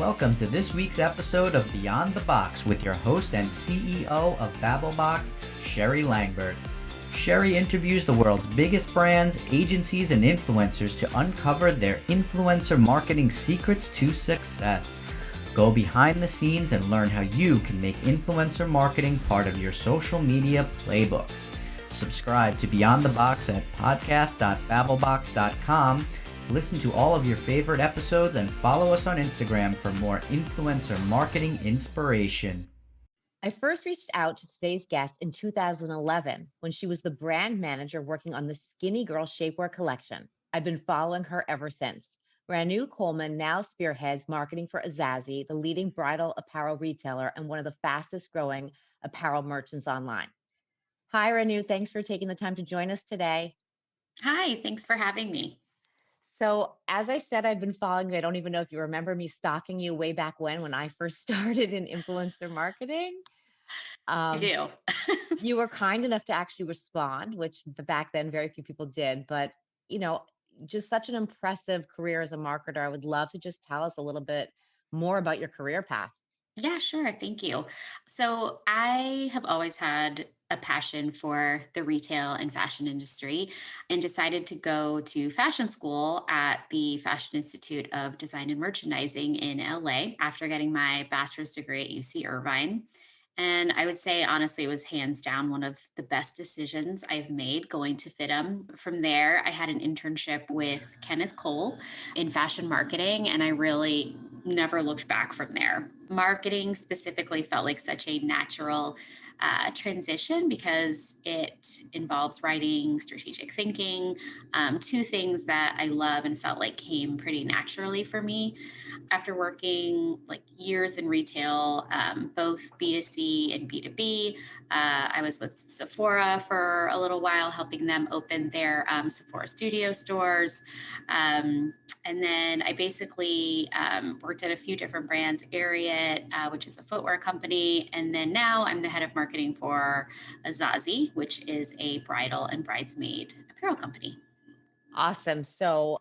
Welcome to this week's episode of Beyond the Box with your host and CEO of Babelbox, Sherry Langbert. Sherry interviews the world's biggest brands, agencies, and influencers to uncover their influencer marketing secrets to success. Go behind the scenes and learn how you can make influencer marketing part of your social media playbook. Subscribe to Beyond the Box at podcast.babelbox.com. Listen to all of your favorite episodes and follow us on Instagram for more influencer marketing inspiration. I first reached out to today's guest in 2011 when she was the brand manager working on the Skinny Girl Shapewear collection. I've been following her ever since. Ranu Coleman now spearheads marketing for Azazi, the leading bridal apparel retailer and one of the fastest growing apparel merchants online. Hi, Ranu. Thanks for taking the time to join us today. Hi, thanks for having me. So, as I said, I've been following you. I don't even know if you remember me stalking you way back when I first started in influencer marketing. I Um, do. you were kind enough to actually respond, which back then very few people did. But, you know, just such an impressive career as a marketer. I would love to just tell us a little bit more about your career path. Yeah, sure. Thank you. So, I have always had a passion for the retail and fashion industry and decided to go to fashion school at the Fashion Institute of Design and Merchandising in LA after getting my bachelor's degree at UC Irvine. And I would say, honestly, it was hands down one of the best decisions I've made going to FITM. From there, I had an internship with Kenneth Cole in fashion marketing, and I really never looked back from there. Marketing specifically felt like such a natural transition because it involves writing, strategic thinking, two things that I love and felt like came pretty naturally for me. After working like years in retail, both B2C and B2B, I was with Sephora for a little while, helping them open their Sephora studio stores. And then I basically worked at a few different brands, Ariat, which is a footwear company. And then now I'm the head of marketing for Azazi, which is a bridal and bridesmaid apparel company. Awesome. So,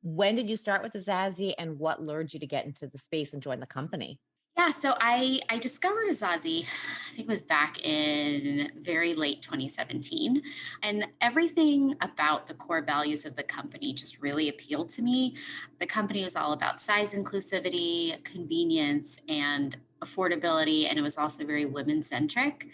when did you start with the Zazie and what lured you to get into the space and join the company? Yeah, so I discovered Azazi, I think it was back in very late 2017. And everything about the core values of the company just really appealed to me. The company was all about size inclusivity, convenience, and affordability. And it was also very women centric.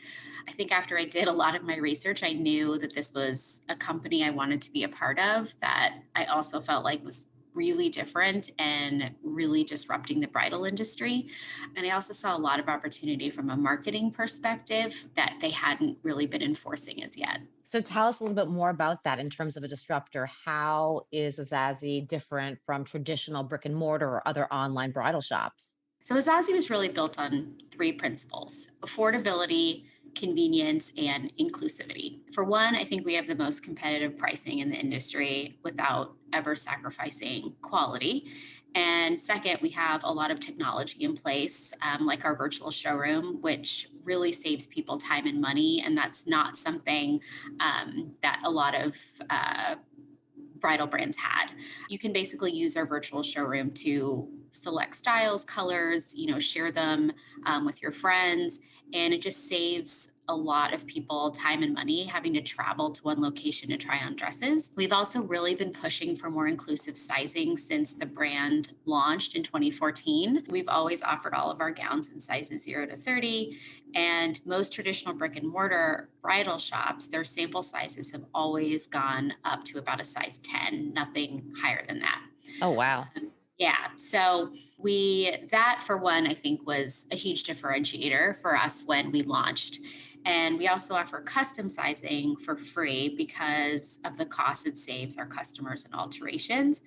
I think after I did a lot of my research, I knew that this was a company I wanted to be a part of that I also felt like was really different and really disrupting the bridal industry. And I also saw a lot of opportunity from a marketing perspective that they hadn't really been enforcing as yet. So, tell us a little bit more about that in terms of a disruptor. How is Azazi different from traditional brick and mortar or other online bridal shops? So Azazi was really built on three principles: affordability, convenience, and inclusivity. For one, I think we have the most competitive pricing in the industry without ever sacrificing quality. And second, we have a lot of technology in place, like our virtual showroom, which really saves people time and money. And that's not something that a lot of bridal brands had. You can basically use our virtual showroom to select styles, colors, share them with your friends. And it just saves a lot of people time and money having to travel to one location to try on dresses. We've also really been pushing for more inclusive sizing since the brand launched in 2014. We've always offered all of our gowns in sizes 0 to 30. And most traditional brick and mortar bridal shops, their sample sizes have always gone up to about a size 10, nothing higher than that. Oh, wow. Yeah. So that for one, I think was a huge differentiator for us when we launched. And we also offer custom sizing for free because of the cost it saves our customers in alterations.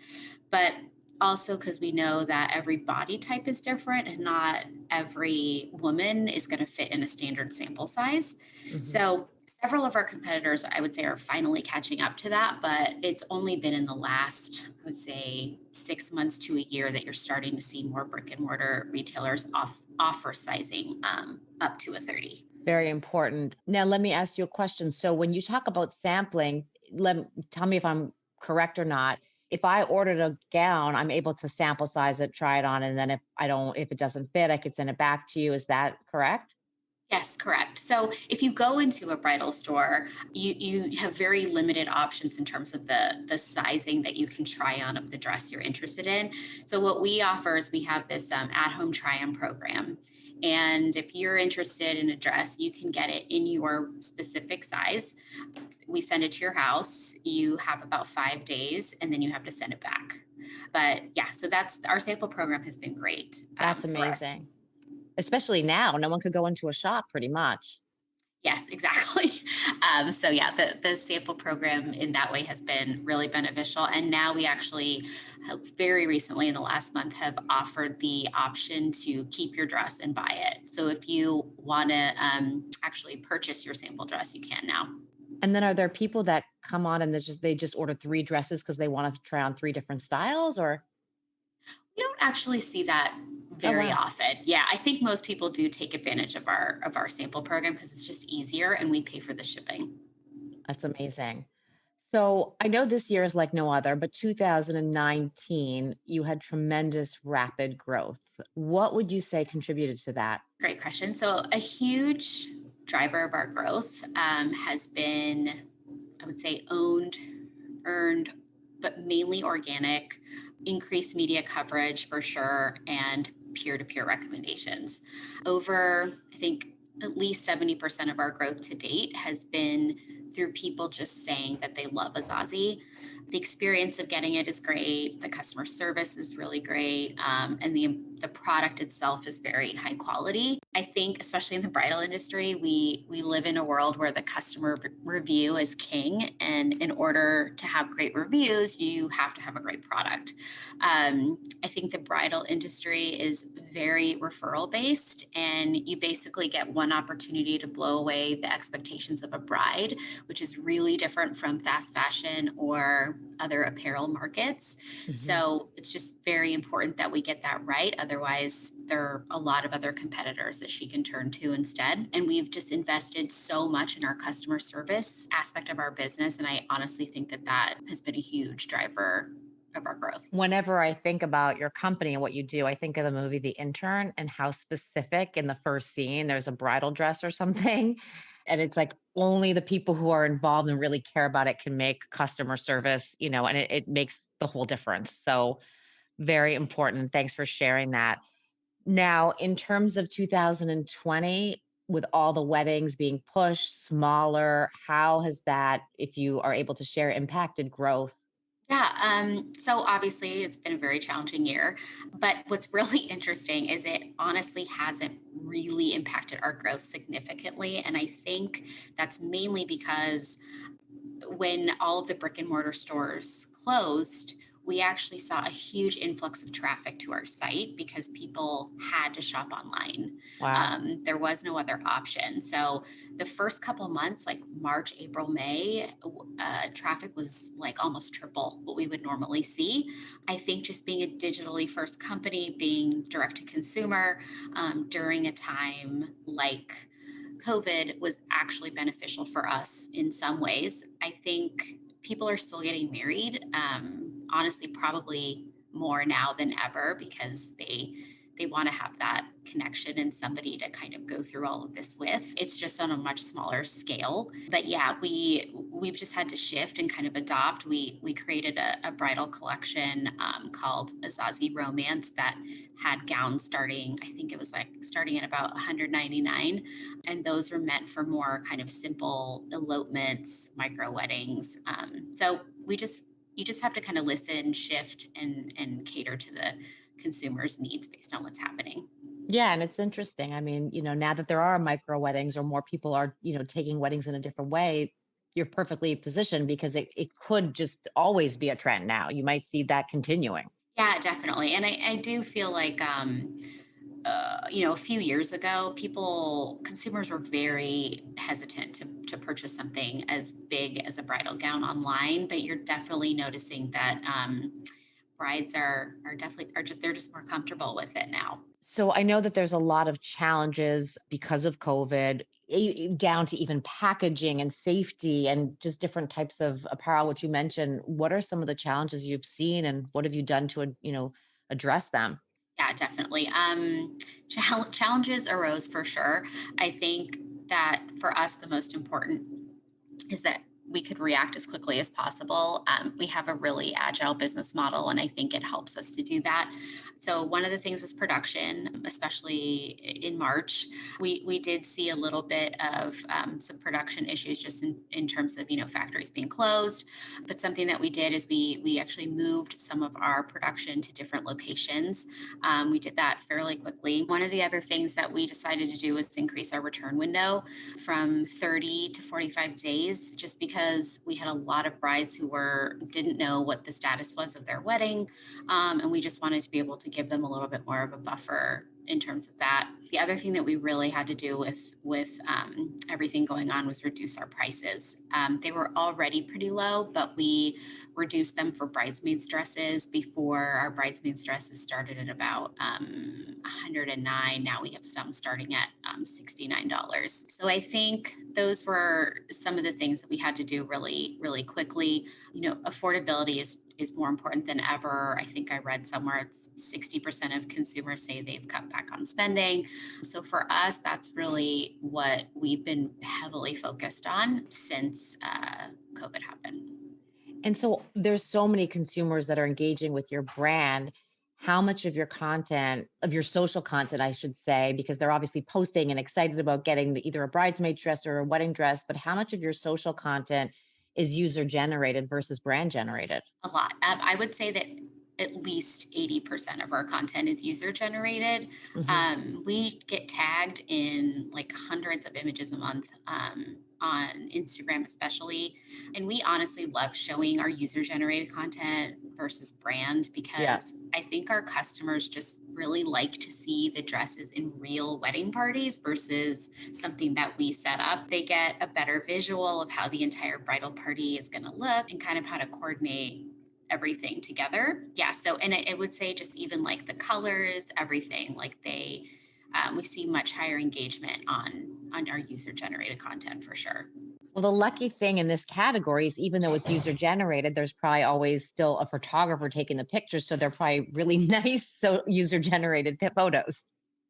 But also because we know that every body type is different and not every woman is going to fit in a standard sample size. Mhm. So several of our competitors, I would say, are finally catching up to that, but it's only been in the last, I would say, 6 months to a year that you're starting to see more brick and mortar retailers offer sizing up to a 30. Very important. Now, let me ask you a question. So, when you talk about sampling, tell me if I'm correct or not. if I ordered a gown, I'm able to sample size it, try it on, and then if it doesn't fit, I could send it back to you. Is that correct? Yes, correct. So if you go into a bridal store, you have very limited options in terms of the sizing that you can try on of the dress you're interested in. So what we offer is we have this at-home try-on program. And if you're interested in a dress, you can get it in your specific size. We send it to your house. You have about 5 days, and then you have to send it back. But yeah, so that's our sample program has been great That's for us. amazing. Especially now, no one could go into a shop pretty much. Yes, exactly. So yeah, the sample program in that way has been really beneficial. And now we actually have very recently in the last month have offered the option to keep your dress and buy it. So if you want to actually purchase your sample dress, you can now. And then are there people that come on and they just order 3 dresses because they want to try on 3 different styles or We don't actually see that oh, very wow, often. Yeah, I think most people do take advantage of our sample program because it's just easier and we pay for the shipping. that's amazing. So I know this year is like no other, but 2019, you had tremendous rapid growth. What would you say contributed to that? Great question. So, a huge driver of our growth has been, I would say, earned, but mainly organic, increased media coverage for sure, and peer to peer recommendations. Over, I think, at least 70% of our growth to date has been through people just saying that they love Azazi. The experience of getting it is great. The customer service is really great, and the product itself is very high quality. I think, especially in the bridal industry, we live in a world where the customer review is king, and in order to have great reviews, you have to have a great product. I think the bridal industry is very referral based, and you basically get one opportunity to blow away the expectations of a bride, which is really different from fast fashion or other apparel markets. Mhm. So it's just very important that we get that right. Otherwise, there are a lot of other competitors that she can turn to instead. And we've just invested so much in our customer service aspect of our business. And I honestly think that that has been a huge driver of our growth. Whenever I think about your company and what you do, I think of the movie The Intern and how specific in the first scene there's a bridal dress or something. And it's like only the people who are involved and really care about it can make customer service, and it makes the whole difference. So, very important. Thanks for sharing that. Now, in terms of 2020, with all the weddings being pushed smaller, how has that, if you are able to share, impacted growth? Yeah, so obviously it's been a very challenging year, but what's really interesting is it honestly hasn't really impacted our growth significantly. And I think that's mainly because when all of the brick and mortar stores closed, we actually saw a huge influx of traffic to our site because people had to shop online. Wow. There was no other option. So the first couple months, like March, April, May, traffic was like almost triple what we would normally see. I think just being a digitally first company, being direct to consumer during a time like COVID was actually beneficial for us in some ways. I think people are still getting married. Honestly, probably more now than ever because they want to have that connection and somebody to kind of go through all of this with. It's just on a much smaller scale. But yeah, we've just had to shift and kind of adopt. We created a bridal collection called Azazi Romance that had gowns starting, I think it was like starting at about 199, and those were meant for more kind of simple elopements, micro weddings. So we just you just have to kind of listen, shift, and cater to the consumers' needs based on what's happening. Yeah, and it's interesting. I mean, now that there are micro weddings or more people are, taking weddings in a different way, you're perfectly positioned because it could just always be a trend now. You might see that continuing. Yeah, definitely. And I do feel like, a few years ago, consumers were very hesitant to purchase something as big as a bridal gown online, but you're definitely noticing that brides are definitely, they're just more comfortable with it now. So I know that there's a lot of challenges because of COVID. down to even packaging and safety and just different types of apparel, which you mentioned. What are some of the challenges you've seen and what have you done to, address them? Yeah, definitely. Challenges arose for sure. I think that for us, the most important is that we could react as quickly as possible. We have a really agile business model, and I think it helps us to do that. So one of the things was production, especially in March. We did see a little bit of some production issues just in terms of factories being closed. But something that we did is we actually moved some of our production to different locations. We did that fairly quickly. One of the other things that we decided to do was increase our return window from 30 to 45 days, just because we had a lot of brides who didn't know what the status was of their wedding. And we just wanted to be able to give them a little bit more of a buffer in terms of that. The other thing that we really had to do with everything going on was reduce our prices. They were already pretty low, but we reduced them for bridesmaids dresses. Before, our bridesmaids dresses started at about 109. Now we have some starting at $69. So I think those were some of the things that we had to do really, really quickly. Affordability is more important than ever. I think I read somewhere it's 60% of consumers say they've cut back on spending. So for us, that's really what we've been heavily focused on since COVID happened. And so there's so many consumers that are engaging with your brand. How much of your content, of your social content, I should say, because they're obviously posting and excited about getting either a bridesmaid dress or a wedding dress, but how much of your social content is user generated versus brand generated? A lot. I would say that at least 80% of our content is user generated. Hmm. We get tagged in like hundreds of images a month on Instagram, especially. And we honestly love showing our user generated content versus brand Yeah. because I think our customers just really like to see the dresses in real wedding parties versus something that we set up. They get a better visual of how the entire bridal party is going to look and kind of how to coordinate everything together. Yeah. So, and it would say just even like the colors, everything, like we see much higher engagement on our user generated content for sure. Well, the lucky thing in this category is even though it's user generated, there's probably always still a photographer taking the pictures. So they're probably really nice. So user generated photos.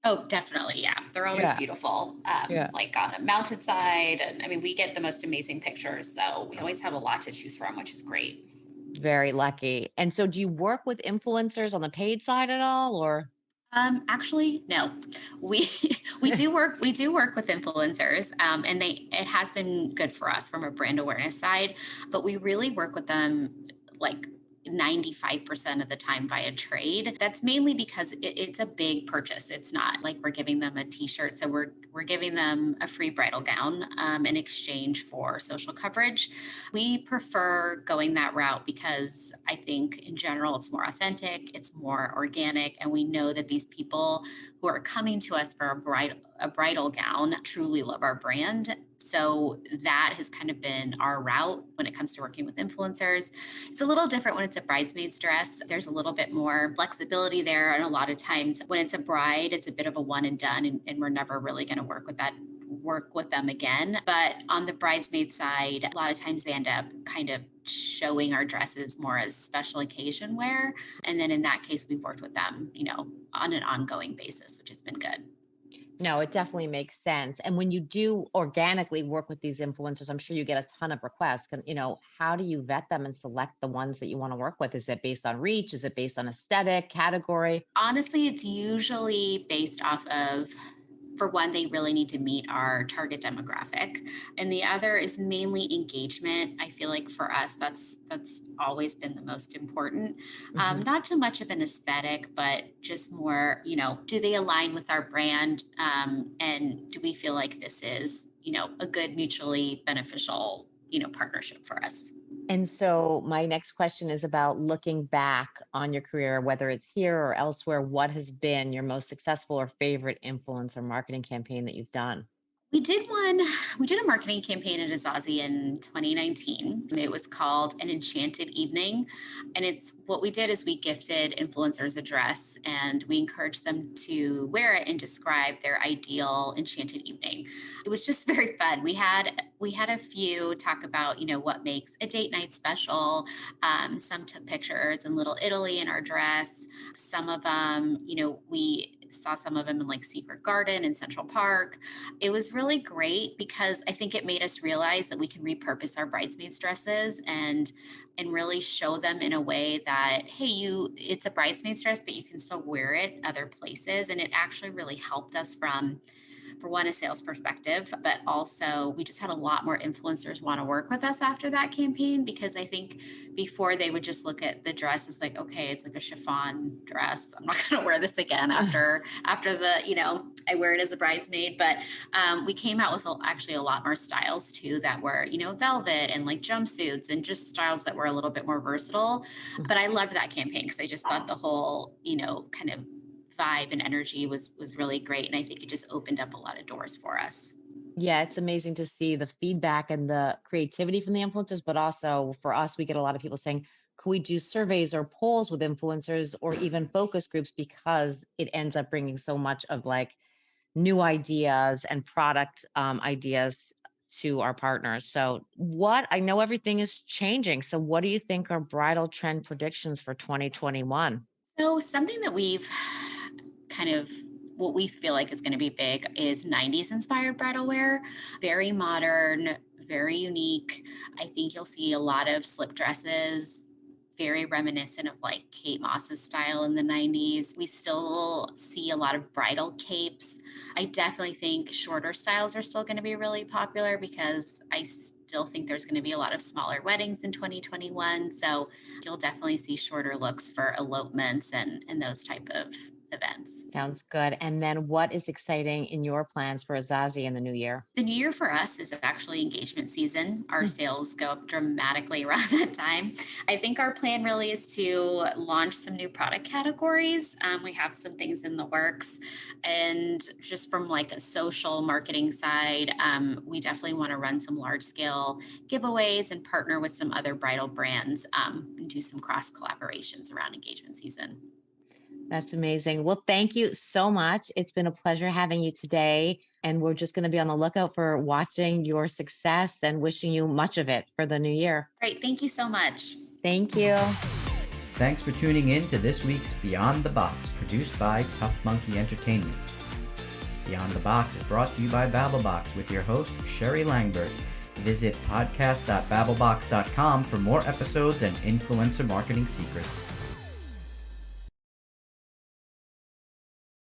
Oh, definitely. Yeah. They're always Yeah. beautiful, Yeah. like on a mountainside. And I mean, we get the most amazing pictures. So we always have a lot to choose from, which is great. Very lucky. And so do you work with influencers on the paid side at all or? Actually, no. We we do work with influencers, and it has been good for us from a brand awareness side, but we really work with them like 95% of the time via trade. That's mainly because it's a big purchase. It's not like we're giving them a t-shirt. So we're giving them a free bridal gown in exchange for social coverage. We prefer going that route because I think in general it's more authentic, it's more organic, and we know that these people who are coming to us for a bridal gown truly love our brand. So that has kind of been our route when it comes to working with influencers. It's a little different when it's a bridesmaid's dress. There's a little bit more flexibility there. And a lot of times when it's a bride, it's a bit of a one and done, and we're never really going to work with them again. But on the bridesmaid side, a lot of times they end up kind of showing our dresses more as special occasion wear. And then in that case, we've worked with them, on an ongoing basis, which has been good. No, it definitely makes sense. And when you do organically work with these influencers, I'm sure you get a ton of requests. How do you vet them and select the ones that you want to work with? Is it based on reach? Is it based on aesthetic, category? Honestly, it's usually based off of, for one, they really need to meet our target demographic, and the other is mainly engagement. I feel like for us, that's always been the most important. Hmm. Not too much of an aesthetic, but just more, do they align with our brand, and do we feel like this is, a good mutually beneficial, partnership for us? And so my next question is about looking back on your career, whether it's here or elsewhere. What has been your most successful or favorite influencer marketing campaign that you've done? We did a marketing campaign at Azazi in 2019. It was called An Enchanted Evening. And it's what we did is we gifted influencers a dress and we encouraged them to wear it and describe their ideal enchanted evening. It was just very fun. We had a few talk about, what makes a date night special. Some took pictures in Little Italy in our dress. Some of them, we saw some of them in like Secret Garden in Central Park. It was really great because I think it made us realize that we can repurpose our bridesmaids dresses and really show them in a way that, hey, it's a bridesmaid's dress, but you can still wear it other places. And it actually really helped us for one, a sales perspective, but also we just had a lot more influencers want to work with us after that campaign, because I think before they would just look at the dress as like, okay, it's like a chiffon dress. I'm not going to wear this again after I wear it as a bridesmaid. But we came out with actually a lot more styles too that were, velvet and like jumpsuits and just styles that were a little bit more versatile. But I loved that campaign because I just thought the whole, kind of vibe and energy was really great, and I think it just opened up a lot of doors for us. Yeah, it's amazing to see the feedback and the creativity from the influencers, but also for us, we get a lot of people saying, could we do surveys or polls with influencers or even focus groups, because it ends up bringing so much of like new ideas and product ideas to our partners. So what I know everything is changing. So what do you think are bridal trend predictions for 2021? So something that we've kind of what we feel like is going to be big is 90s inspired bridal wear. Very modern, very unique. I think you'll see a lot of slip dresses, very reminiscent of like Kate Moss's style in the 90s. We still see a lot of bridal capes. I definitely think shorter styles are still going to be really popular because I still think there's going to be a lot of smaller weddings in 2021. So you'll definitely see shorter looks for elopements and those type of events. Sounds good. And then what is exciting in your plans for Azazi in the new year? The new year for us is actually engagement season. Our sales go up dramatically around that time. I think our plan really is to launch some new product categories. We have some things in the works. And just from like a social marketing side, we definitely want to run some large scale giveaways and partner with some other bridal brands and do some cross collaborations around engagement season. That's amazing. Well, thank you so much. It's been a pleasure having you today. And we're just going to be on the lookout for watching your success and wishing you much of it for the new year. Great. Thank you so much. Thank you. Thanks for tuning in to this week's Beyond the Box, produced by Tough Monkey Entertainment. Beyond the Box is brought to you by BabbleBox with your host, Sherry Langbert. Visit podcast.babblebox.com for more episodes and influencer marketing secrets.